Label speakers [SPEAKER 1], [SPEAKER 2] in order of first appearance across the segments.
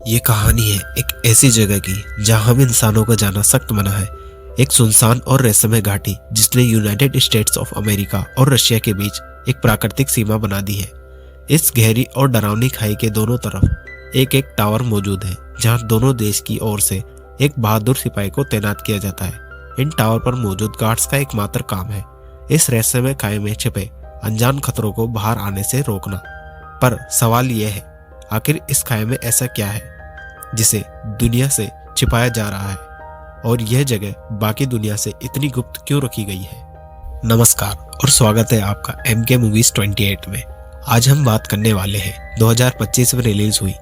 [SPEAKER 1] ये कहानी है एक ऐसी जगह की जहां हम इंसानों को जाना सख्त मना है। एक सुनसान और रहस्यमय घाटी जिसने यूनाइटेड स्टेट्स ऑफ अमेरिका और रशिया के बीच एक प्राकृतिक सीमा बना दी है। इस गहरी और डरावनी खाई के दोनों तरफ एक एक टावर मौजूद है जहां दोनों देश की ओर से एक बहादुर सिपाही को तैनात किया जाता है। इन टावर पर मौजूद गार्ड्स का एकमात्र काम है इस रहस्यमय खाई में छिपे अनजान खतरों को बाहर आने से रोकना। पर सवाल यह है, आखिर इस खाई में ऐसा क्या है जिसे दुनिया से छिपाया जा रहा है और यह जगह बाकी दुनिया से इतनी गुप्त क्यों रखी गई है। नमस्कार और स्वागत है आपका MK मूवीज 28 में। आज हम बात करने वाले हैं 2025 में रिलीज हुई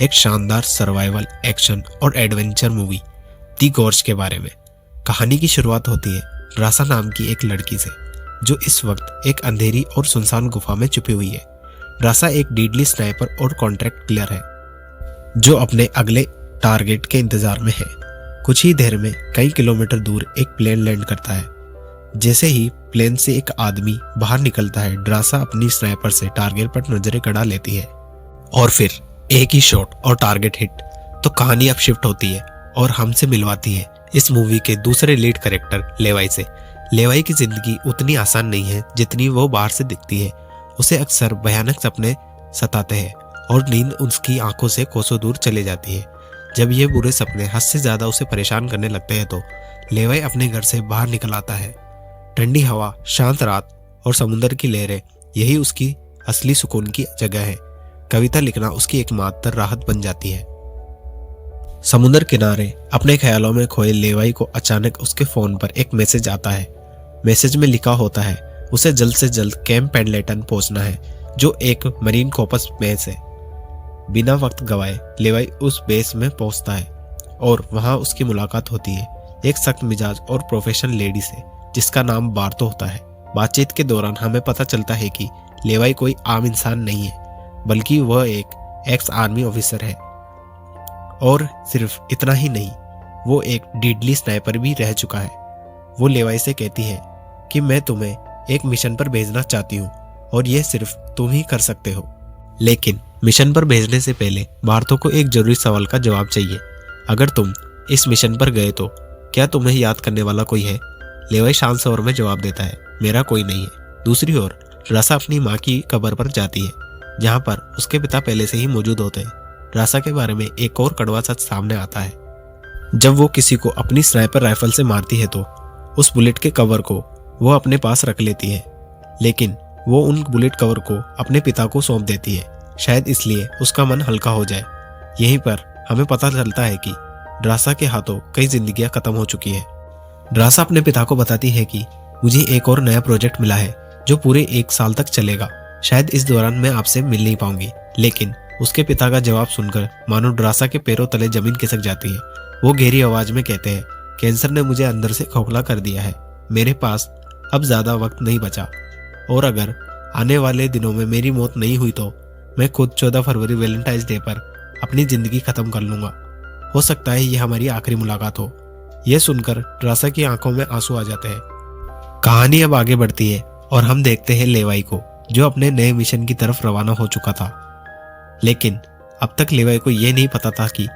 [SPEAKER 1] एक शानदार सर्वाइवल एक्शन और एडवेंचर मूवी दी गॉर्ज के बारे में। कहानी की शुरुआत होती है रासा नाम की एक लड़की से जो इस वक्त एक अंधेरी और सुनसान गुफा में छुपी हुई है। रासा एक डीडली स्नाइपर और कॉन्ट्रैक्ट किलर है जो अपने अगले टारगेट के इंतजार में है। कुछ ही देर में कई किलोमीटर दूर एक प्लेन लैंड करता है। जैसे ही प्लेन से एक आदमी बाहर निकलता है, ड्रासा अपनी स्नाइपर से टारगेट पर नजरें गड़ा लेती है और फिर एक ही शॉट और टारगेट हिट। तो कहानी अब शिफ्ट होती है और हमसे मिलवाती है इस मूवी के दूसरे लीड कैरेक्टर लेवाई से। लेवाई की जिंदगी उतनी आसान नहीं है जितनी वो बाहर से दिखती है। उसे अक्सर भयानक सपने सताते हैं और नींद उसकी आंखों से कोसों दूर चली जाती है। जब ये बुरे सपने हद से ज्यादा उसे परेशान करने लगते हैं तो लेवाई अपने घर से बाहर निकल आता है। ठंडी हवा, शांत रात और समुद्र की लहरें, यही उसकी असली सुकून की जगह है। कविता लिखना उसकी एकमात्र राहत बन जाती है। समुद्र किनारे अपने ख्यालों में खोए लेवाई को अचानक उसके फोन पर एक मैसेज आता है। मैसेज में लिखा होता है उसे जल्द से जल्द कैंप पेंडलेटन पहुंचना है जो एक मरीन कॉर्प्स बेस है। बिना वक्त गवाए लेवाई उस बेस में पहुंचता है और वहां उसकी मुलाकात होती है एक सख्त मिजाज और प्रोफेशनल लेडी से जिसका नाम बार्तो होता है। बातचीत के दौरान हमें पता चलता है कि लेवाई कोई आम इंसान नहीं है बल्कि वह एक एक्स आर्मी ऑफिसर है। और सिर्फ इतना ही नहीं, वो एक डीडली स्नाइपर भी रह चुका है। वो लेवाई से कहती है कि मैं तुम्हें एक मिशन पर भेजना चाहती हूँ और यह सिर्फ तुम ही कर सकते हो। लेकिन मिशन पर भेजने से पहले बार्तो को एक जरूरी सवाल का जवाब चाहिए। अगर तुम इस मिशन पर गए तो क्या तुम्हें याद करने वाला कोई है? लेवाई शांत स्वर में जवाब देता है, मेरा कोई नहीं है। दूसरी ओर रासा अपनी माँ की कब्र पर जाती है जहाँ पर उसके पिता पहले से ही मौजूद होते हैं। रासा के बारे में एक और कड़वा सच सामने आता है। जब वो किसी को अपनी स्नाइपर राइफल से मारती है तो उस बुलेट के कवर को वो अपने पास रख लेती है, लेकिन वो उन बुलेट कवर को अपने पिता को सौंप देती है, शायद इसलिए उसका मन हल्का हो जाए। यहीं पर हमें पता चलता है कि ड्रासा के हाथों कई जिंदगियां खत्म हो चुकी है। ड्रासा अपने पिता को बताती है कि मुझे एक और नया प्रोजेक्ट मिला है जो पूरे 1 साल तक चलेगा। शायद इस दौरान मैं आपसे मिल नहीं पाऊंगी। लेकिन उसके पिता का जवाब सुनकर मानो ड्रासा के पैरों तले जमीन खिसक जाती है। वो गहरी आवाज में कहते हैं, कैंसर ने मुझे अंदर से खोखला कर दिया है। मेरे पास अब ज्यादा वक्त नहीं बचा और अगर आने वाले दिनों में मेरी मौत नहीं हुई तो मैं खुद 14 फरवरी वैलेंटाइंस डे पर अपनी जिंदगी खत्म कर लूंगा। हो सकता है ये हमारी आखिरी मुलाकात हो। यह सुनकर ड्रासा की आंखों में आंसू आ जाते हैं। कहानी अब आगे बढ़ती है और हम देखते हैं लेवाई को जो अपने नए मिशन की तरफ रवाना हो चुका था। लेकिन अब तक लेवाई को यह नहीं पता था कि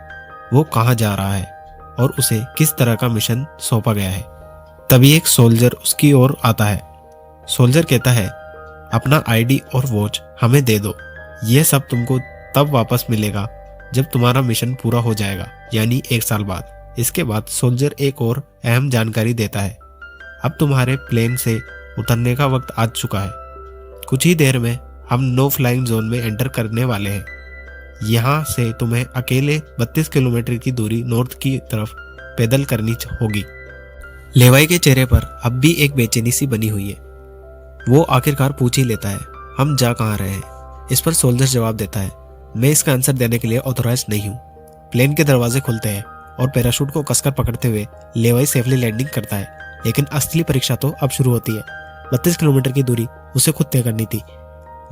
[SPEAKER 1] वो कहाँ जा रहा है और उसे किस तरह का मिशन सौंपा गया है। तभी एक सोल्जर उसकी ओर आता है। सोल्जर कहता है, अपना ID और वॉच हमें दे दो। यह सब तुमको तब वापस मिलेगा जब तुम्हारा मिशन पूरा हो जाएगा, यानी 1 साल बाद। इसके बाद सोल्जर एक और अहम जानकारी देता है, अब तुम्हारे प्लेन से उतरने का वक्त आ चुका है। कुछ ही देर में हम नो फ्लाइंग जोन में एंटर करने वाले हैं। यहाँ से तुम्हें अकेले 32 किलोमीटर की दूरी नॉर्थ की तरफ पैदल करनी होगी। लेवाई के चेहरे पर अब भी एक बेचैनी सी बनी हुई है। वो आखिरकार पूछ ही लेता है, हम जा कहाँ रहे हैं? इस पर सोल्जर जवाब देता है, मैं इसका आंसर देने के लिए ऑथोराइज नहीं हूँ। प्लेन के दरवाजे खुलते हैं और पैराशूट को कसकर पकड़ते हुए लेवाई सेफली लैंडिंग करता है। लेकिन असली परीक्षा तो अब शुरू होती है। 32 किलोमीटर की दूरी उसे खुद तय करनी थी।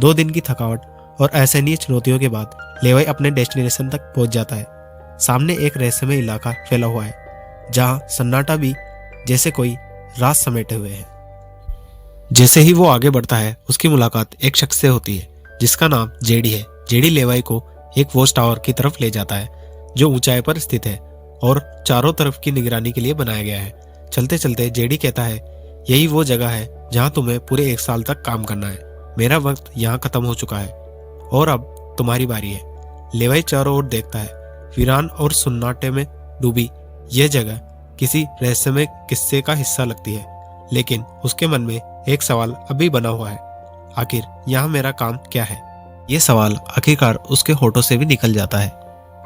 [SPEAKER 1] 2 दिन की थकावट और असहनीय चुनौतियों के बाद लेवाई अपने डेस्टिनेशन तक पहुंच जाता है। सामने एक रहस्यमय इलाका फैला हुआ है जहां सन्नाटा भी जैसे कोई रात समेटे हुए है। जैसे ही वो आगे बढ़ता है उसकी मुलाकात एक शख्स से होती है जिसका नाम जेडी है। जेडी लेवाई को एक वॉच टावर की तरफ ले जाता है जो ऊंचाई पर स्थित है और चारों तरफ की निगरानी के लिए बनाया गया है। चलते चलते जेडी कहता है, यही वो जगह है जहां तुम्हें पूरे 1 साल तक काम करना है। मेरा वक्त यहाँ खत्म हो चुका है और अब तुम्हारी बारी है। लेवाई चारों ओर देखता है। वीरान और सन्नाटे में डूबी यह जगह किसी रहस्यमय किस्से का हिस्सा लगती है, लेकिन उसके मन में एक सवाल अभी बना हुआ है, आखिर यहाँ मेरा काम क्या है? ये सवाल आखिरकार उसके होठों से भी निकल जाता है।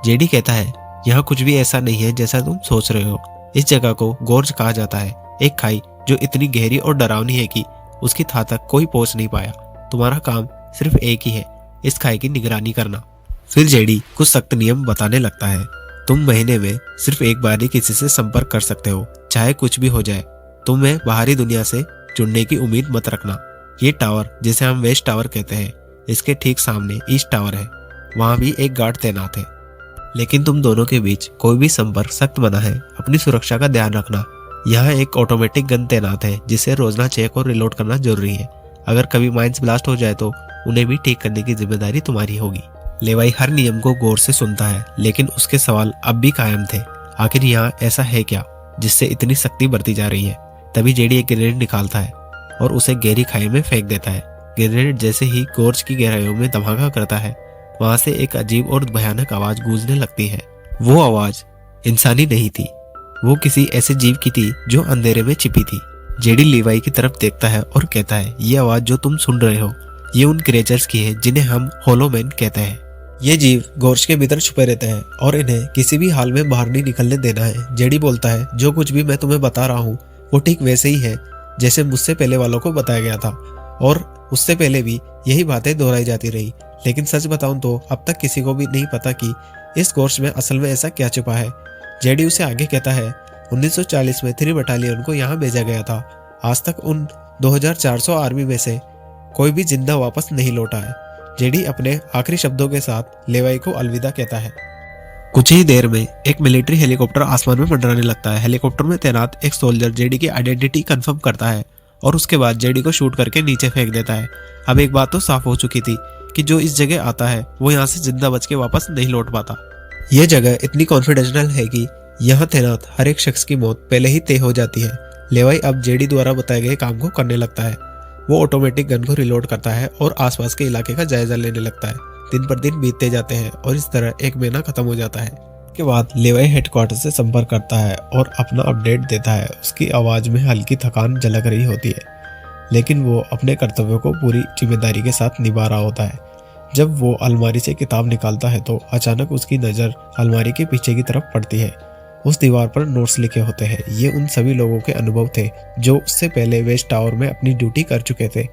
[SPEAKER 1] जेडी कहता है, यहाँ कुछ भी ऐसा नहीं है जैसा तुम सोच रहे हो। इस जगह को गोर्ज कहा जाता है, एक खाई जो इतनी गहरी और डरावनी है कि उसकी थाह तक कोई पहुंच नहीं पाया। तुम्हारा काम सिर्फ एक ही है, इस खाई की निगरानी करना। फिर जेडी कुछ सख्त नियम बताने लगता है। तुम महीने में सिर्फ एक बार ही किसी से संपर्क कर सकते हो, चाहे कुछ भी हो जाए। तुम्हें बाहरी दुनिया से जुड़ने की उम्मीद मत रखना। ये टावर, जिसे हम वेस्ट टावर कहते हैं, इसके ठीक सामने ईस्ट टावर है। वहां भी एक गार्ड तैनात है, लेकिन तुम दोनों के बीच कोई भी संपर्क सख्त मना है। अपनी सुरक्षा का ध्यान रखना। यहाँ एक ऑटोमेटिक गन तैनात है जिसे रोजाना चेक और रिलोड करना जरूरी है। अगर कभी माइंस ब्लास्ट हो जाए तो उन्हें भी ठीक करने की जिम्मेदारी तुम्हारी होगी। लेवाई हर नियम को गौर से सुनता है, लेकिन उसके सवाल अब भी कायम थे। आखिर यहाँ ऐसा है क्या जिससे इतनी सख्ती बरती जा रही है? तभी जेडी एक ग्रेनेड निकालता है और उसे गहरी खाई में फेंक देता है। ग्रेनेड जैसे ही गोर्ज की गहराइयों में धमाका करता है, वहां से एक अजीब और भयानक आवाज गूंजने लगती है। वो आवाज इंसानी नहीं थी, वो किसी ऐसे जीव की थी जो अंधेरे में छिपी थी। जेडी लेवाई की तरफ देखता है और कहता है, ये आवाज जो तुम सुन रहे हो, ये उन क्रिएचर्स की है जिन्हें हम होलोमैन कहते हैं। ये जीव गोर्ज के भीतर छुपे रहते हैं और इन्हें किसी भी हाल में बाहर नहीं निकलने देना है। जेडी बोलता है, जो कुछ भी मैं तुम्हें बता रहा हूँ वो ठीक वैसे ही है जैसे मुझसे पहले वालों को बताया गया था, और उससे पहले भी यही बातें दोहराई जाती रही। लेकिन सच बताऊं तो अब तक किसी को भी नहीं पता कि इस गोर्ज में असल में ऐसा क्या छुपा है। जेडी उसे आगे कहता है, 1940 में 3 बटालियन को यहाँ भेजा गया था। आज तक उन 2400 आर्मी में से कोई भी जिंदा वापस नहीं लौटा है। जेडी अपने आखिरी शब्दों के साथ लेवाई को अलविदा कहता है। कुछ ही देर में एक मिलिट्री हेलीकॉप्टर आसमान में मंडराने लगता है। हेलीकॉप्टर में तैनात एक सोल्जर जेडी की आइडेंटिटी कंफर्म करता है और उसके बाद जेडी को शूट करके नीचे फेंक देता है। अब एक बात तो साफ हो चुकी थी कि जो इस जगह आता है वो यहाँ से जिंदा बच के वापस नहीं लौट पाता। यह जगह इतनी कॉन्फिडेंशियल है कि यहाँ तैनात हर एक शख्स की मौत पहले ही तय हो जाती है। लेवाई अब जेडी द्वारा बताए गए काम को करने लगता है। वो ऑटोमेटिक गन को रिलोड करता है और आसपास के इलाके का जायजा लेने लगता है। दिन पर दिन बीतते जाते हैं और इस तरह एक महीना खत्म हो जाता है। के बाद लेवाई हेडक्वार्टर से संपर्क करता है और अपना अपडेट देता है। उसकी आवाज में हल्की थकान झलक रही होती है, लेकिन वो अपने कर्तव्यों को पूरी जिम्मेदारी के साथ निभा रहा होता है। जब वो अलमारी से किताब निकालता है तो अचानक उसकी नज़र अलमारी के पीछे की तरफ पड़ती है। उस दीवार पर नोट्स लिखे होते हैं। ये उन सभी लोगों के अनुभव थे जो उससे पहले वेस्ट टावर में अपनी ड्यूटी कर चुके थे।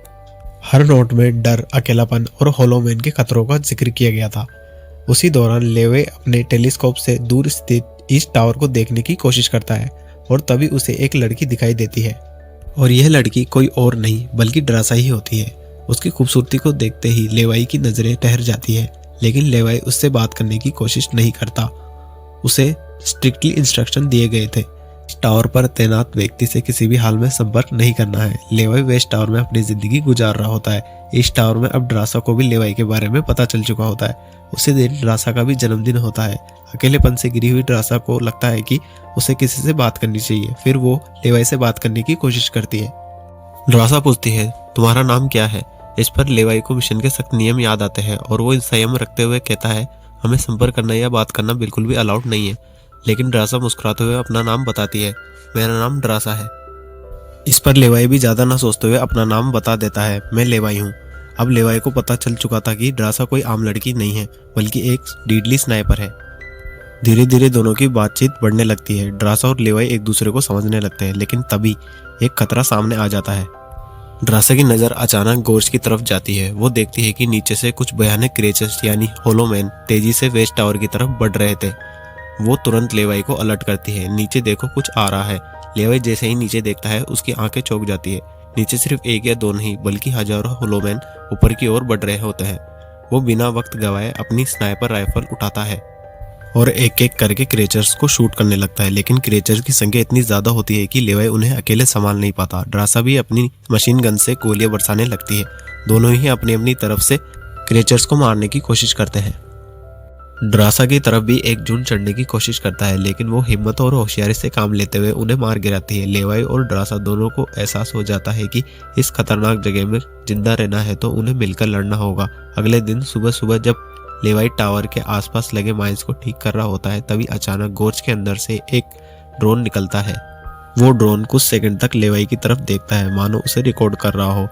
[SPEAKER 1] हर नोट में डर, अकेलापन और होलोमैन के खतरों का जिक्र किया गया था। उसी दौरान लेवे अपने टेलीस्कोप से दूर स्थित ईस्ट टावर को देखने की कोशिश करता है और तभी उसे एक लड़की दिखाई देती है, और यह लड़की कोई और नहीं बल्कि ड्रासा ही होती है। उसकी खूबसूरती को देखते ही लेवाई की नजरें ठहर जाती है, लेकिन लेवाई उससे बात करने की कोशिश नहीं करता। उसे स्ट्रिक्टली इंस्ट्रक्शन दिए गए थे, टावर पर तैनात व्यक्ति से किसी भी हाल में संपर्क नहीं करना है। लेवाई वेस्ट टावर में अपनी जिंदगी गुजार रहा होता है। इस टावर में अब ड्रासा को भी लेवाई के बारे में पता चल चुका होता है। उसी दिन ड्रासा का भी जन्मदिन होता है। अकेलेपन से गिरी हुई ड्रासा को लगता है कि उसे किसी से बात करनी चाहिए। फिर वो लेवाई से बात करने की कोशिश करती है। ड्रासा पूछती है, तुम्हारा नाम क्या है? इस पर लेवाई को मिशन के सख्त नियम याद आते हैं और वो संयम रखते हुए कहता है, हमें संपर्क करना या बात करना बिल्कुल भी अलाउड नहीं है। लेकिन ड्रासा मुस्कुराते हुए अपना नाम बताती है, मेरा नाम ड्रासा है। इस पर लेवाई भी ज्यादा ना सोचते हुए अपना नाम बता देता है, मैं लेवाई हूँ। अब लेवाई को पता चल चुका था कि ड्रासा कोई आम लड़की नहीं है बल्कि एक डीडली स्नाइपर है। धीरे धीरे दोनों की बातचीत बढ़ने लगती है। ड्रासा और लेवाई एक दूसरे को समझने लगते हैं, लेकिन तभी एक खतरा सामने आ जाता है। ड्रासा की नजर अचानक गोर्ज की तरफ जाती है। वो देखती है कि नीचे से कुछ भयानक क्रिएचर्स यानी होलोमैन तेजी से वेस्ट टावर की तरफ बढ़ रहे थे। वो तुरंत लेवाई को अलर्ट करती है, नीचे देखो कुछ आ रहा है। लेवाई जैसे ही नीचे देखता है उसकी आंखें चौंक जाती है। नीचे सिर्फ एक या दो नहीं बल्कि हजारों होलोमैन ऊपर की ओर बढ़ रहे होते हैं। वो बिना वक्त गवाए अपनी स्नाइपर राइफल उठाता है और एक एक करके क्रिएचर्स को शूट करने लगता है, लेकिन क्रिएचर्स की संख्या इतनी ज्यादा होती है कि लेवाई उन्हें अकेले संभाल नहीं पाता। ड्रासा भी अपनी मशीन गन से गोलियां बरसाने लगती है। दोनों ही अपनी अपनी तरफ से क्रिएचर्स को मारने की कोशिश करते हैं। ड्रासा की तरफ भी एक जून चढ़ने की कोशिश करता है, लेकिन वो हिम्मत और होशियारी से काम लेते हुए उन्हें मार गिराती है। लेवाई और ड्रासा दोनों को एहसास हो जाता है कि इस खतरनाक जगह में जिंदा रहना है तो उन्हें मिलकर लड़ना होगा। अगले दिन सुबह सुबह जब लेवाई टावर के आसपास लगे माइंस को ठीक कर रहा होता है, तभी अचानक गोर्ज के अंदर से एक ड्रोन निकलता है। वो ड्रोन कुछ सेकंड तक लेवाई की तरफ देखता है, मानो उसे रिकॉर्ड कर रहा हो।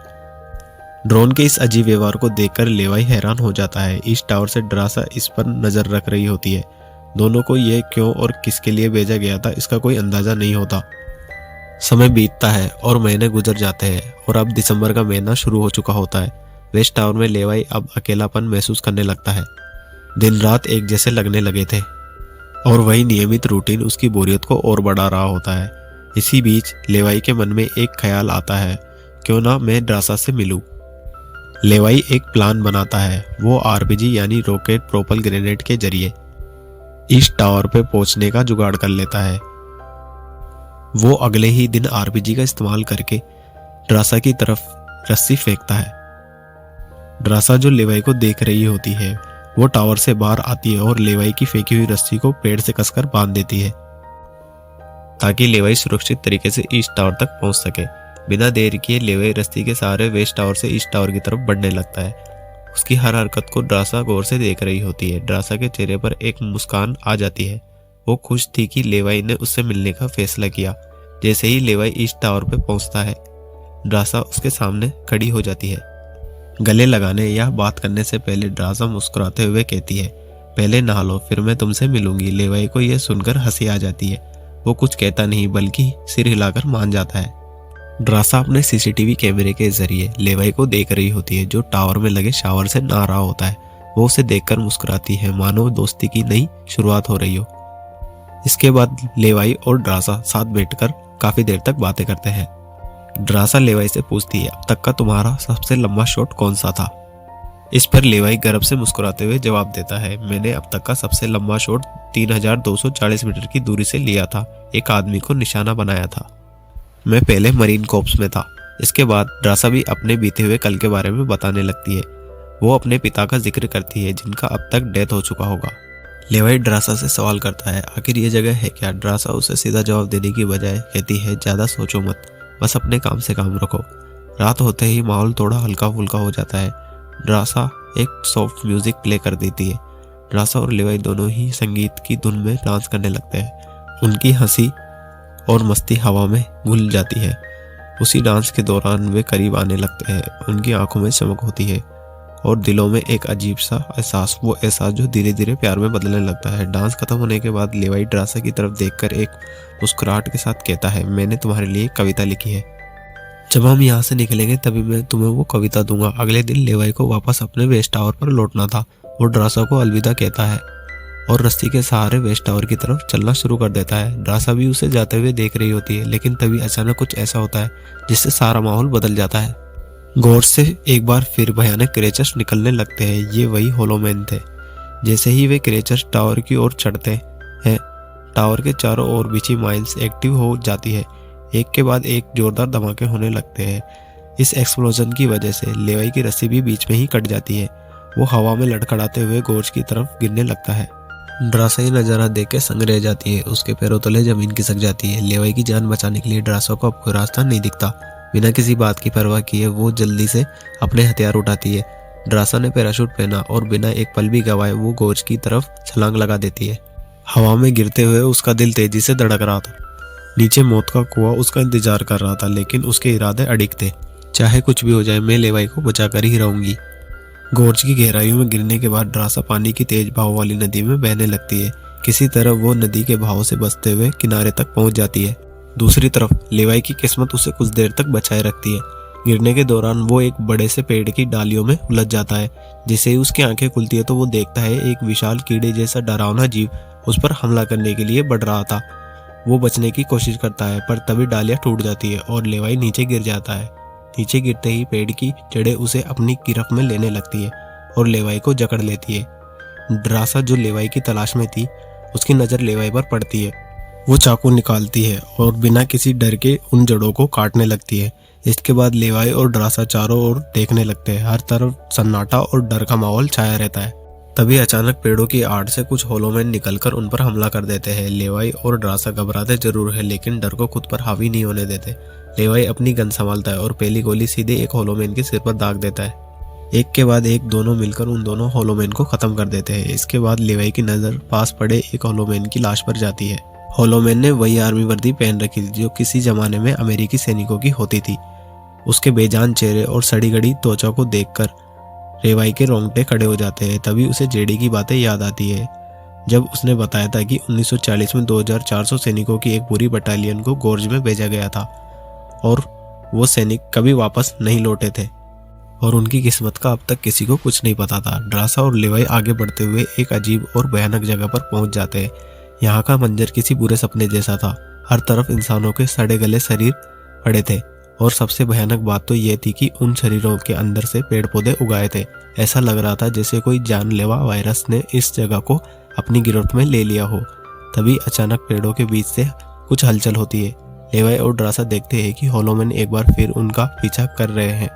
[SPEAKER 1] ड्रोन के इस अजीब व्यवहार को देखकर लेवाई हैरान हो जाता है। इस टावर से ड्रासा इस पर नजर रख रही होती है। दोनों को ये क्यों और किसके लिए भेजा गया था इसका कोई अंदाजा नहीं होता। समय बीतता है और महीने गुजर जाते हैं और अब दिसंबर का महीना शुरू हो चुका होता है। वेस्ट टावर में लेवाई अब अकेलापन महसूस करने लगता है। दिन रात एक जैसे लगने लगे थे और वही नियमित रूटीन उसकी बोरियत को और बढ़ा रहा होता है। इसी बीच लेवाई के मन में एक ख्याल आता है, क्यों ना मैं ड्रासा से मिलूं। लेवाई एक प्लान बनाता है। वो आरपीजी यानी रॉकेट प्रोपल ग्रेनेड के जरिए इस टावर पे पहुंचने का जुगाड़ कर लेता है। वो अगले ही दिन आरपीजी का इस्तेमाल करके ड्रासा की तरफ रस्सी फेंकता है। ड्रासा जो लेवाई को देख रही होती है वो टावर से बाहर आती है और लेवाई की फेंकी हुई रस्सी को पेड़ से कसकर बांध देती है ताकि लेवाई सुरक्षित तरीके से इस टावर तक पहुंच सके। बिना देर किए लेवाई रस्सी के सहारे वेस्ट टावर से ईस्ट टावर की तरफ बढ़ने लगता है। उसकी हर हरकत को ड्रासा गौर से देख रही होती है। ड्रासा के चेहरे पर एक मुस्कान आ जाती है। वो खुश थी कि लेवाई ने उससे मिलने का फैसला किया। जैसे ही लेवाई ईस्ट टावर पर पहुंचता है, ड्रासा उसके सामने खड़ी हो जाती है। गले लगाने या बात करने से पहले ड्रासा मुस्कुराते हुए कहती है, पहले नहा लो फिर मैं तुमसे मिलूंगी। लेवाई को यह सुनकर हंसी आ जाती है। वो कुछ कहता नहीं बल्कि सिर हिलाकर मान जाता है। ड्रासा अपने सीसीटीवी कैमरे के जरिए लेवाई को देख रही होती है, जो टावर में लगे शावर से नहा रहा होता है। वो उसे देखकर मुस्कुराती है, मानो दोस्ती की नई शुरुआत हो रही हो। इसके बाद लेवाई और ड्रासा साथ बैठकर काफी देर तक बातें करते हैं। ड्रासा लेवाई से पूछती है, अब तक का तुम्हारा सबसे लंबा शॉट कौन सा था? इस पर लेवाई गर्व से मुस्कुराते हुए जवाब देता है, मैंने अब तक का सबसे लंबा शॉट 3240 मीटर की दूरी से लिया था। एक आदमी को निशाना बनाया था। मैं पहले मरीन कॉर्प्स में था। इसके बाद ड्रासा भी अपने बीते हुए कल के बारे में बताने लगती है। वो अपने पिता का जिक्र करती है, जिनका अब तक डेथ हो चुका होगा। लेवाई ड्रासा से सवाल करता है, आखिर ये जगह है क्या? ड्रासा उसे सीधा जवाब देने की बजाय कहती है, ज्यादा सोचो मत, बस अपने काम से काम रखो। रात होते ही माहौल थोड़ा हल्का फुल्का हो जाता है। ड्रासा एक सॉफ्ट म्यूजिक प्ले कर देती है। ड्रासा और लेवाई दोनों ही संगीत की धुन में डांस करने लगते हैं। उनकी हंसी और मस्ती हवा में घुल जाती है। उसी डांस के दौरान वे करीब आने लगते हैं। उनकी आंखों में चमक होती है और दिलों में एक अजीब सा एहसास, वो एहसास जो धीरे धीरे प्यार में बदलने लगता है। डांस खत्म होने के बाद लेवाई ड्रासा की तरफ देखकर एक मुस्कुराहट के साथ कहता है, मैंने तुम्हारे लिए कविता लिखी है। जब हम यहाँ से निकलेंगे तभी मैं तुम्हें वो कविता दूंगा। अगले दिन लेवाई को वापस अपने वेस्ट टावर पर लौटना था। वो ड्रासा को अलविदा कहता है और रस्सी के सहारे वेस्ट टावर की तरफ चलना शुरू कर देता है। ड्रासा भी उसे जाते हुए देख रही होती है, लेकिन तभी अचानक कुछ ऐसा होता है जिससे सारा माहौल बदल जाता है। गौर से एक बार फिर भयानक क्रिएचर्स निकलने लगते हैं। ये वही होलोमैन थे। जैसे ही वे क्रिएचर्स टावर की ओर चढ़ते हैं, टावर के चारों ओर बिछी माइंस एक्टिव हो जाती है। एक के बाद एक जोरदार धमाके होने लगते हैं। इस एक्सप्लोजन की वजह से लेवाई की रस्सी भी बीच में ही कट जाती है। वो हवा में लड़खड़ाते हुए गोर्ज की तरफ गिरने लगता है। ड्रासा ये नज़ारा देख के संग रह जाती है। उसके पैरों तले जमीन खिसक जाती है। लेवाई की जान बचाने के लिए ड्रासा को अब कोई रास्ता नहीं दिखता। बिना किसी बात की परवाह किए वो जल्दी से अपने हथियार उठाती है। ड्रासा ने पैराशूट पहना और बिना एक पल भी गवाए वो गोर्ज की तरफ छलांग लगा देती है। हवा में गिरते हुए उसका दिल तेजी से धड़क रहा था। नीचे मौत का कुआं उसका इंतजार कर रहा था, लेकिन उसके इरादे अडिग थे। चाहे कुछ भी हो जाए, मैं लेवाई को बचाकर ही रहूंगी। गोर्ज की गहराइयों में गिरने के बाद ड्रासा पानी की तेज बहाव वाली नदी में बहने लगती है। किसी तरह वो नदी के बहाव से बचते हुए किनारे तक पहुंच जाती है। दूसरी तरफ लेवाई की किस्मत उसे कुछ देर तक बचाए रखती है। गिरने के दौरान वो एक बड़े से पेड़ की डालियों में उलझ जाता है। जैसे ही उसकी आंखें खुलती है तो वो देखता है एक विशाल कीड़े जैसा डरावना जीव उस पर हमला करने के लिए बढ़ रहा था। वो बचने की कोशिश करता है, पर तभी डालियां टूट जाती है और लेवाई नीचे गिर जाता है। नीचे गिरते ही पेड़ की जड़ें उसे अपनी गिरफ्त में लेने लगती है और लेवाई को जकड़ लेती है। ड्रासा जो लेवाई की तलाश में थी, उसकी नज़र लेवाई पर पड़ती है। वो चाकू निकालती है और बिना किसी डर के उन जड़ों को काटने लगती है। इसके बाद लेवाई और ड्रासा चारों ओर देखने लगते हैं। हर तरफ सन्नाटा और डर का माहौल छाया रहता है। तभी अचानक पेड़ों की आड़ से कुछ होलोमैन निकलकर उन पर हमला कर देते हैं। लेवाई और ड्रासा घबराते जरूर है लेकिन डर को खुद पर हावी नहीं होने देते। लेवाई अपनी गन संभालता है और पहली गोली सीधे एक होलोमैन के सिर पर दाग देता है। एक के बाद एक दोनों मिलकर उन दोनों होलोमैन को खत्म कर देते हैं। इसके बाद लेवाई की नजर पास पड़े एक होलोमैन की लाश पर जाती है। होलोमैन ने वही आर्मी वर्दी पहन रखी थी जो किसी जमाने में अमेरिकी सैनिकों की होती थी। उसके बेजान चेहरे और सड़ी गड़ी त्वचा को देखकर लेवाई के रोंगटे खड़े हो जाते हैं। तभी उसे जेडी की बातें याद आती है जब उसने बताया था कि 1940 में 2400 सैनिकों की एक पूरी बटालियन को गोर्ज में भेजा गया था और वो सैनिक कभी वापस नहीं लौटे थे और उनकी किस्मत का अब तक किसी को कुछ नहीं पता था। ड्रासा और लेवाई आगे बढ़ते हुए एक अजीब और भयानक जगह पर पहुंच जाते हैं। यहाँ का मंजर किसी बुरे सपने जैसा था। हर तरफ इंसानों के सड़े गले शरीर पड़े थे और सबसे भयानक बात तो ये थी कि उन शरीरों के अंदर से पेड़ पौधे उगाए थे। ऐसा लग रहा था जैसे कोई जानलेवा वायरस ने इस जगह को अपनी गिरफ्त में ले लिया हो। तभी अचानक पेड़ों के बीच से कुछ हलचल होती है। लेवाई और ड्रासा देखते हैं कि होलोमैन एक बार फिर उनका पीछा कर रहे हैं।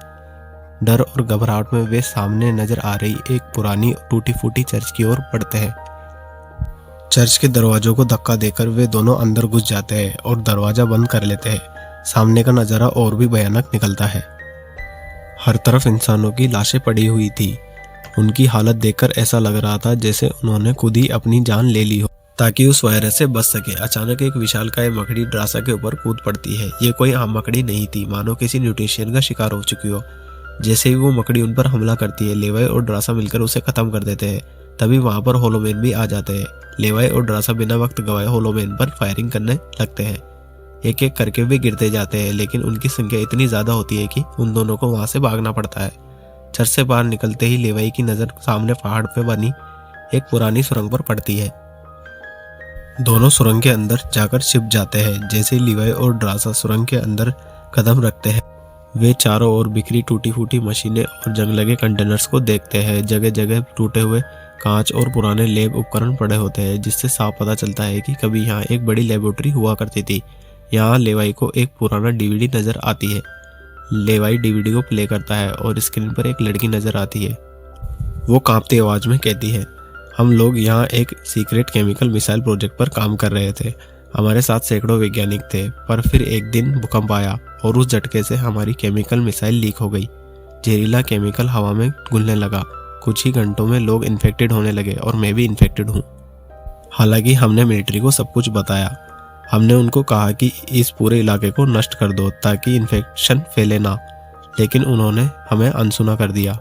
[SPEAKER 1] डर और घबराहट में वे सामने नजर आ रही एक पुरानी टूटी फूटी चर्च की ओर बढ़ते हैं। चर्च के दरवाजों को धक्का देकर वे दोनों अंदर घुस जाते हैं और दरवाजा बंद कर लेते हैं। सामने का नजारा और भी भयानक निकलता है। हर तरफ इंसानों की लाशें पड़ी हुई थी। उनकी हालत देखकर ऐसा लग रहा था जैसे उन्होंने खुद ही अपनी जान ले ली हो ताकि उस वायरस से बच सके। अचानक एक विशालकाय मकड़ी ड्रासा के ऊपर कूद पड़ती है। ये कोई आम मकड़ी नहीं थी, मानो किसी न्यूट्रिशन का शिकार हो चुकी हो। जैसे ही वो मकड़ी उन पर हमला करती है, लेवाई और ड्रासा मिलकर उसे खत्म कर देते हैं। तभी वहां पर होलोमैन भी आ जाते हैं। लेवाई और ड्रासा बिना वक्त गवाए होलोमैन पर फायरिंग करने लगते हैं। एक एक करके वे गिरते जाते हैं लेकिन उनकी संख्या इतनी ज्यादा होती है कि उन दोनों को वहां से भागना पड़ता है। चर्च से बाहर निकलते ही लेवाई की नजर सामने पहाड़ पे बनी एक पुरानी सुरंग पर पड़ती है। दोनों सुरंग के अंदर जाकर छिप जाते हैं। जैसे लेवाई और ड्रासा सुरंग के अंदर कदम रखते हैं, वे चारों ओर बिखरी टूटी फूटी मशीनें और जंग लगे कंटेनर्स को देखते हैं। जगह जगह टूटे हुए कांच और पुराने लैब उपकरण पड़े होते हैं जिससे साफ पता चलता है कि कभी यहाँ एक बड़ी लेबोरेटरी हुआ करती थी। यहाँ लेवाई को एक पुराना डीवीडी नजर आती है। लेवाई डीवीडी को प्ले करता है और स्क्रीन पर एक लड़की नजर आती है। वो कांपती आवाज में कहती है, हम लोग यहाँ एक सीक्रेट केमिकल मिसाइल प्रोजेक्ट पर काम कर रहे थे। हमारे साथ सैकड़ों वैज्ञानिक थे, पर फिर एक दिन भूकंप आया और उस झटके से हमारी केमिकल मिसाइल लीक हो गई। जहरीला केमिकल हवा में घुलने लगा। कुछ ही घंटों में लोग इन्फेक्टेड होने लगे और मैं भी इन्फेक्टेड हूँ। हालांकि हमने मिलिट्री को सब कुछ बताया। हमने उनको कहा कि इस पूरे इलाके को नष्ट कर दो ताकि इन्फेक्शन फैले ना, लेकिन उन्होंने हमें अनसुना कर दिया।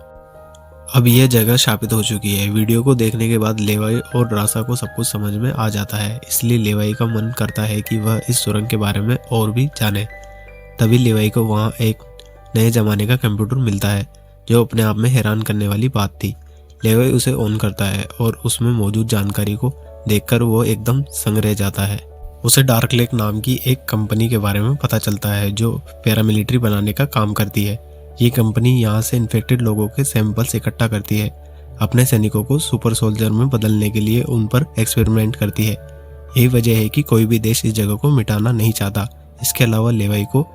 [SPEAKER 1] अब यह जगह शापित हो चुकी है। वीडियो को देखने के बाद लेवाई और ड्रासा को सब कुछ समझ में आ जाता है, इसलिए लेवाई का मन करता है कि वह इस सुरंग के बारे में और भी जाने। तभी लेवाई को वहाँ एक नए जमाने का कंप्यूटर मिलता है जो अपने आप में हैरान करने वाली बात थी। लेवाई उसे ऑन करता है और उसमें मौजूद जानकारी को देखकर वो एकदम संग रह जाता है। उसे डार्क लेक नाम की एक कंपनी के बारे में पता चलता है जो पैरामिलिट्री बनाने का काम करती है। ये कंपनी यहाँ से इन्फेक्टेड लोगों के सैंपल्स इकट्ठा करती है। अपने सैनिकों को सुपर सोल्जर में बदलने के लिए उन पर एक्सपेरिमेंट करती है। यही वजह है कि कोई भी देश इस जगह को मिटाना नहीं चाहता। इसके अलावा लेवाई को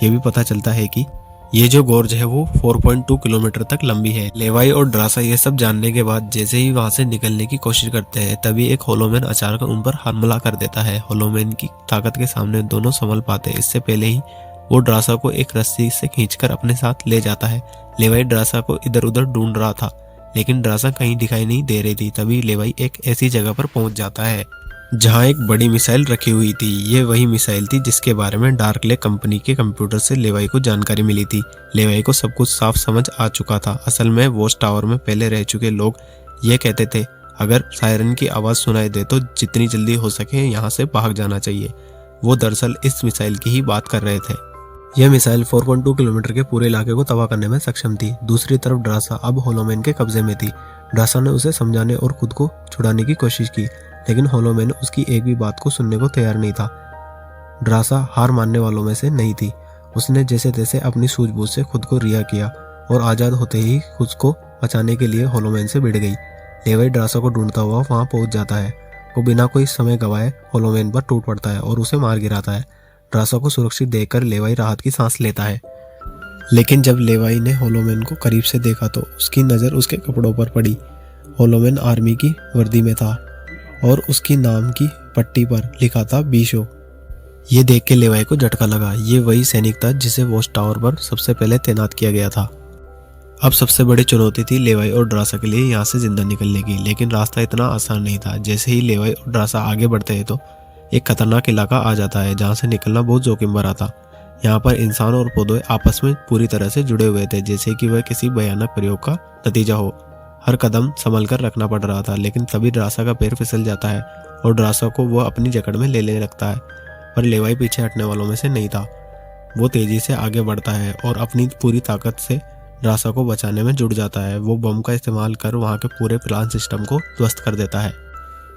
[SPEAKER 1] यह भी पता चलता है कि ये जो गोर्ज है वो 4.2 किलोमीटर तक लंबी है। लेवाई और ड्रासा ये सब जानने के बाद जैसे ही वहां से निकलने की कोशिश करते हैं, तभी एक होलोमैन अचानक उन पर हमला कर देता है। होलोमैन की ताकत के सामने दोनों संभल पाते। इससे पहले ही वो ड्रासा को एक रस्सी से खींचकर अपने साथ ले जाता है। लेवाई ड्रासा को इधर उधर ढूंढ रहा था लेकिन ड्रासा कहीं दिखाई नहीं दे रही थी। तभी लेवाई एक ऐसी जगह पर पहुंच जाता है जहां एक बड़ी मिसाइल रखी हुई थी। ये वही मिसाइल थी जिसके बारे में डार्क लेक कंपनी के कंप्यूटर से लेवाई को जानकारी मिली थी। लेवाई को सब कुछ साफ समझ आ चुका था। असल में वॉच टावर में पहले रह चुके लोग ये कहते थे अगर सायरन की आवाज सुनाई दे तो जितनी जल्दी हो सके यहाँ से भाग जाना चाहिए। वो दरअसल इस मिसाइल की ही बात कर रहे थे। यह मिसाइल 4.2 किलोमीटर के पूरे इलाके को तबाह करने में सक्षम थी। दूसरी तरफ ड्रासा अब होलोमैन के कब्जे में थी। ड्रासा ने उसे समझाने और खुद को छुड़ाने की कोशिश की लेकिन होलोमैन उसकी एक भी बात को सुनने को तैयार नहीं था। ड्रासा हार मानने वालों में से नहीं थी। उसने जैसे तैसे अपनी सूझबूझ से खुद को रिहा किया और आज़ाद होते ही खुद को बचाने के लिए होलोमैन से भिड़ गई। लेवाई ड्रासा को ढूंढता हुआ वहां पहुंच जाता है। वो बिना कोई समय गवाए होलोमैन पर टूट पड़ता है और उसे मार गिराता है। ड्रासा को सुरक्षित देखकर लेवाई राहत की सांस लेता है, लेकिन जब लेवाई ने होलोमैन को करीब से देखा तो उसकी नज़र उसके कपड़ों पर पड़ी होलोमैन आर्मी की वर्दी में था और उसकी नाम की पट्टी पर लिखा था बीशो। ये देख के लेवाई को झटका लगा। ये वही सैनिक था जिसे वॉच टावर पर सबसे पहले तैनात किया गया था। अब सबसे बड़ी चुनौती थी लेवाई और ड्रासा के लिए यहाँ से जिंदा निकलने की, लेकिन रास्ता इतना आसान नहीं था। जैसे ही लेवाई और ड्रासा आगे बढ़ते हैं तो एक खतरनाक इलाका आ जाता है जहाँ से निकलना बहुत जोखिम भरा था। यहाँ पर इंसान और पौधे आपस में पूरी तरह से जुड़े हुए थे, जैसे कि वह किसी भयानक प्रयोग का नतीजा हो। हर कदम संभल कर रखना पड़ रहा था, लेकिन तभी ड्रासा का पैर फिसल जाता है और ड्रासा को वह अपनी जकड़ में ले लेने लगता है। पर लेवाई पीछे हटने वालों में से नहीं था। वो तेजी से आगे बढ़ता है और अपनी पूरी ताकत से ड्रासा को बचाने में जुट जाता है। वो बम का इस्तेमाल कर वहाँ के पूरे प्लान सिस्टम को ध्वस्त कर देता है।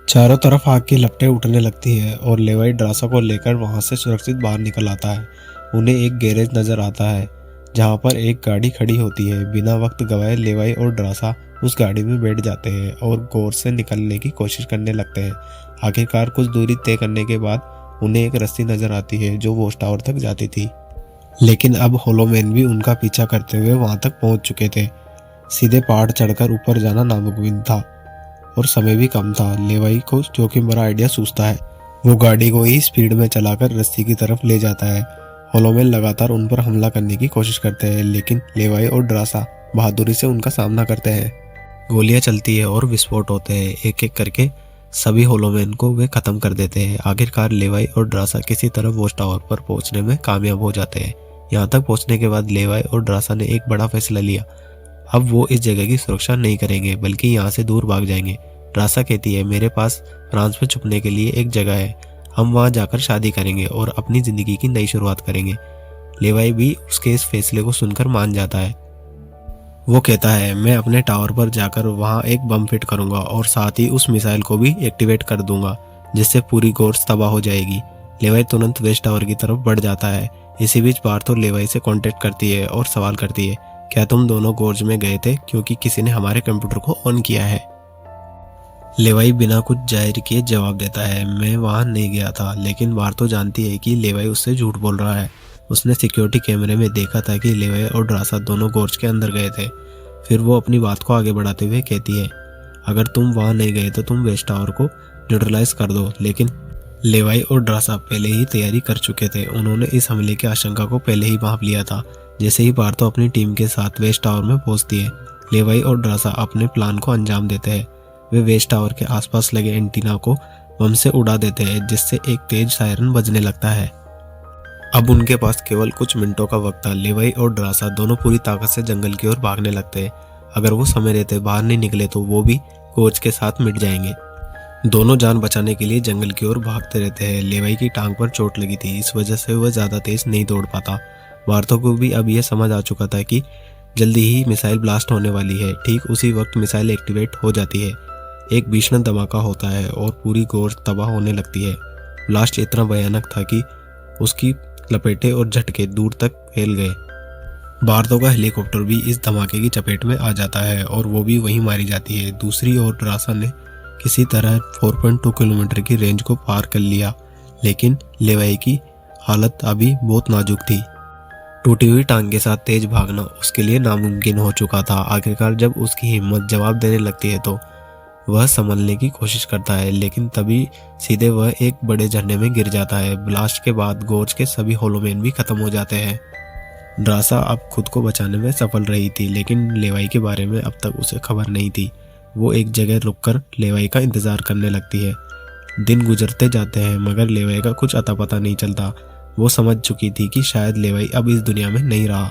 [SPEAKER 1] चारों तरफ आग की लपटें उठने लगती है और लेवाई ड्रासा को लेकर वहाँ से सुरक्षित बाहर निकल आता है। उन्हें एक गैरेज नजर आता है जहाँ पर एक गाड़ी खड़ी होती है। बिना वक्त गवाए लेवाई और ड्रासा उस गाड़ी में बैठ जाते हैं और गोर से निकलने की कोशिश करने लगते हैं। आखिरकार कुछ दूरी तय करने के बाद उन्हें एक रस्सी नजर आती है जो वॉच टावर तक जाती थी, लेकिन अब होलोमैन भी उनका पीछा करते हुए वहां तक पहुंच चुके थे। सीधे पहाड़ चढ़कर ऊपर जाना नामुमकिन था और समय भी कम था। लेवाई को जोखिम भरा आइडिया सूझता है। वो गाड़ी को ही स्पीड में चलाकर रस्सी की तरफ ले जाता है। होलोमैन लगातार उन पर हमला करने की कोशिश करते हैं, लेकिन लेवाई और ड्रासा बहादुरी से उनका सामना करते हैं। गोलियां चलती है और विस्फोट होते हैं। एक एक करके सभी होलोमैन को वे खत्म कर देते हैं। आखिरकार लेवाई और ड्रासा किसी तरह वॉच टावर पर पहुंचने में कामयाब हो जाते हैं। यहाँ तक पहुंचने के बाद लेवाई और ड्रासा ने एक बड़ा फैसला लिया। अब वो इस जगह की सुरक्षा नहीं करेंगे बल्कि यहाँ से दूर भाग जाएंगे। ड्रासा कहती है, मेरे पास फ्रांस में छुपने के लिए एक जगह है, हम वहाँ जाकर शादी करेंगे और अपनी जिंदगी की नई शुरुआत करेंगे। लेवाई भी उसके इस फैसले को सुनकर मान जाता है। वो कहता है, मैं अपने टावर पर जाकर वहाँ एक बम फिट करूंगा और साथ ही उस मिसाइल को भी एक्टिवेट कर दूंगा जिससे पूरी गोर्स तबाह हो जाएगी। लेवाई तुरंत वेस्ट टावर की तरफ बढ़ जाता है। इसी बीच बार्थो लेवाई से कांटेक्ट करती है और सवाल करती है, क्या तुम दोनों गोर्ज में गए थे क्योंकि किसी ने हमारे कंप्यूटर को ऑन किया है। लेवाई बिना कुछ जाहिर किए जवाब देता है, मैं वहां नहीं गया था, लेकिन बार्थो जानती है कि लेवाई उससे झूठ बोल रहा है। उसने सिक्योरिटी कैमरे में देखा था कि लेवाई और ड्रासा दोनों गोर्ज के अंदर गए थे। फिर वो अपनी बात को आगे बढ़ाते हुए कहती है, अगर तुम वहां नहीं गए तो तुम वेस्ट टावर को न्यूट्रलाइज कर दो। लेकिन लेवाई और ड्रासा पहले ही तैयारी कर चुके थे। उन्होंने इस हमले की आशंका को पहले ही भांप लिया था। जैसे ही बार्थो अपनी टीम के साथ वेस्ट टावर में पहुंचती है, लेवाई और ड्रासा अपने प्लान को अंजाम देते हैं। वे वेस्ट टावर के आसपास लगे एंटीना को बम से उड़ा देते हैं, जिससे एक तेज सायरन बजने लगता है। अब उनके पास केवल कुछ मिनटों का वक्त था। लेवाई और ड्रासा दोनों पूरी ताकत से जंगल की ओर भागने लगते हैं। अगर वो समय रहते बाहर नहीं निकले तो वो भी कोच के साथ मिट जाएंगे। दोनों जान बचाने के लिए जंगल की ओर भागते रहते हैं। लेवाई की टांग पर चोट लगी थी, इस वजह से वह ज्यादा तेज नहीं दौड़ पाता। बार्थो को भी अब यह समझ आ चुका था कि जल्दी ही मिसाइल ब्लास्ट होने वाली है। ठीक उसी वक्त मिसाइल एक्टिवेट हो जाती है। एक भीषण धमाका होता है और पूरी गोर तबाह होने लगती है। ब्लास्ट इतना भयानक था कि उसकी लपेटे और झटके दूर तक फैल गए। बार्थो का हेलीकॉप्टर भी इस धमाके की चपेट में आ जाता है और वो भी वहीं मारी जाती है। दूसरी ओर ड्रासा ने किसी तरह 4.2 किलोमीटर की रेंज को पार कर लिया, लेकिन लेवाई की हालत अभी बहुत नाजुक थी। टूटी हुई टांग के साथ तेज भागना उसके लिए नामुमकिन हो चुका था। आखिरकार जब उसकी हिम्मत जवाब देने लगती है तो वह संभलने की कोशिश करता है, लेकिन तभी सीधे वह एक बड़े झरने में गिर जाता है। ब्लास्ट के बाद गोर्ज के सभी होलोमैन भी खत्म हो जाते हैं। ड्रासा अब खुद को बचाने में सफल रही थी, लेकिन लेवाई के बारे में अब तक उसे खबर नहीं थी। वो एक जगह रुककर लेवाई का इंतजार करने लगती है। दिन गुजरते जाते हैं मगर लेवाई का कुछ अता पता नहीं चलता। वो समझ चुकी थी कि शायद लेवाई अब इस दुनिया में नहीं रहा।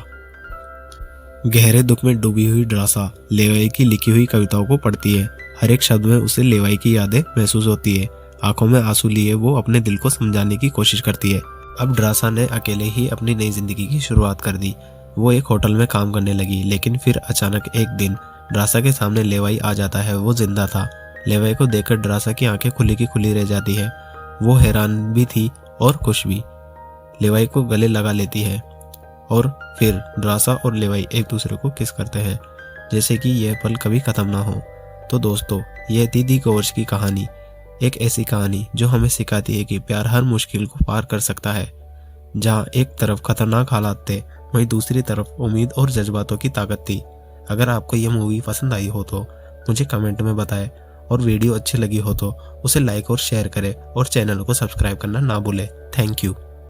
[SPEAKER 1] गहरे दुख में डूबी हुई ड्रासा लेवाई की लिखी हुई कविताओं को पढ़ती है। हर एक शब्द में उसे लेवाई की यादें महसूस होती है। आंखों में आंसू लिए वो अपने दिल को समझाने की कोशिश करती है। अब ड्रासा ने अकेले ही अपनी नई जिंदगी की शुरुआत कर दी। वो एक होटल में काम करने लगी, लेकिन फिर अचानक एक दिन ड्रासा के सामने लेवाई आ जाता है। वो जिंदा था। लेवाई को देखकर ड्रासा की आंखें खुली की खुली रह जाती है। वो हैरान भी थी और खुश भी। लेवाई को गले लगा लेती है और फिर ड्रासा और लेवाई एक दूसरे को किस करते हैं, जैसे कि यह पल कभी खत्म ना हो। तो दोस्तों, यह थी दी गोर्ज की कहानी। एक ऐसी कहानी जो हमें सिखाती है कि प्यार हर मुश्किल को पार कर सकता है। जहाँ एक तरफ खतरनाक हालात थे, वहीं दूसरी तरफ उम्मीद और जज्बातों की ताकत थी। अगर आपको यह मूवी पसंद आई हो तो मुझे कमेंट में बताएं और वीडियो अच्छी लगी हो तो उसे लाइक और शेयर करें और चैनल को सब्सक्राइब करना ना भूलें। Thank you.